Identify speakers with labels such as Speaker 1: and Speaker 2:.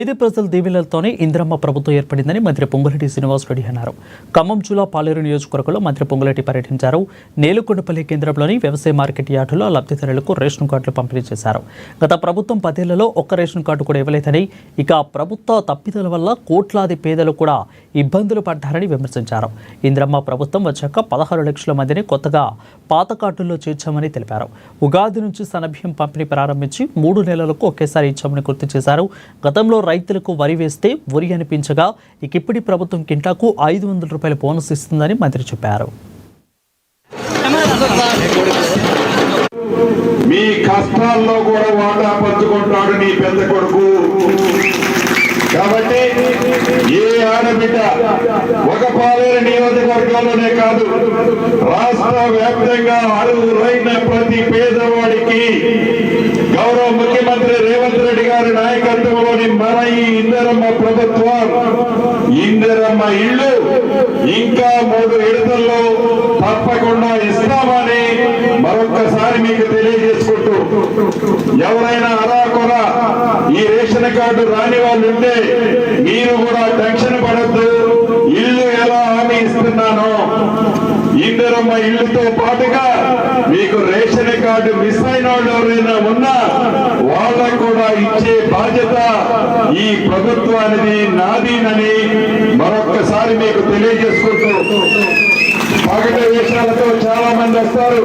Speaker 1: ఇది ప్రజల దీవెనలతోనే ఇందిరమ్మ ప్రభుత్వం ఏర్పడిందని మంత్రి పొంగులేటి శ్రీనివాసరెడ్డి అన్నారు. ఖమ్మం జిల్లా పాలేరు నియోజకవర్గంలో మంత్రి పొంగులేటి పర్యటించారు. నేలుకొండపల్లి కేంద్రంలోని వ్యవసాయ మార్కెట్ యార్డులో లబ్ధిదారులకు రేషన్ కార్డులు పంపిణీ చేశారు. గత ప్రభుత్వం 10 ఏళ్లలో ఒక్క రేషన్ కార్డు కూడా ఇవ్వలేదని, ఇక ప్రభుత్వ తప్పిదాల వల్ల కోట్లాది పేదలు కూడా ఇబ్బందులు పడ్డారని విమర్శించారు. ఇందిరమ్మ ప్రభుత్వం వచ్చాక 16 లక్షల మందిని కొత్తగా పాత కార్డుల్లో చేర్చామని తెలిపారు. ఉగాది నుంచి సన్నబియ్యం పంపిణీ ప్రారంభించి 3 నెలలకు ఒకేసారి ఇచ్చామని గుర్తు చేశారు. గతంలో రైతులకు వరి వేస్తే వరి అనిపించగా ఇకిప్పటి ప్రభుత్వం కింటాకు 500 రూపాయల బోనస్ ఇస్తుందని మంత్రి చెప్పారు.
Speaker 2: మీ కష్టాల్లో కూడా వాటా పంచుకుంటాడు నీ పెద్ద కొడుకు. కాబట్టి ఏ ఆడబిడ్డ ఒక పాలేరు నియోజకవర్గంలోనే కాదు, రాష్ట్ర వ్యాప్తంగా అర్హులైన ప్రతి పేదవాడికి గౌరవ ముఖ్యమంత్రి రేవంత్ రెడ్డి గారి నాయకత్వంలోని మన ఈ ఇందిరమ్మ ప్రభుత్వం ఇందిరమ్మ ఇళ్ళు ఇంకా 3 విడతల్లో తప్పకుండా ఇస్తామని మరొక్కసారి మీకు తెలియజేసుకుంటూ, ఎవరైనా అరాకొరా ఈ రేషన్ కార్డు రాని వాళ్ళు ఉంటే మీరు కూడా టెన్షన్ పడద్దు. ఇల్లు ఎలా హామీ ఇస్తున్నానో ఇందిరమ్మ ఇల్లుతో పాటుగా మీకు రేషన్ కార్డు మిస్ అయిన వాళ్ళు ఎవరైనా ఉన్నా వాళ్ళకు కూడా ఇచ్చే బాధ్యత ఈ ప్రభుత్వానికి నాదీనని మరొక్కసారి మీకు తెలియజేసుకుంటూ, పగటి విషయాలతో చాలా మంది వస్తారు.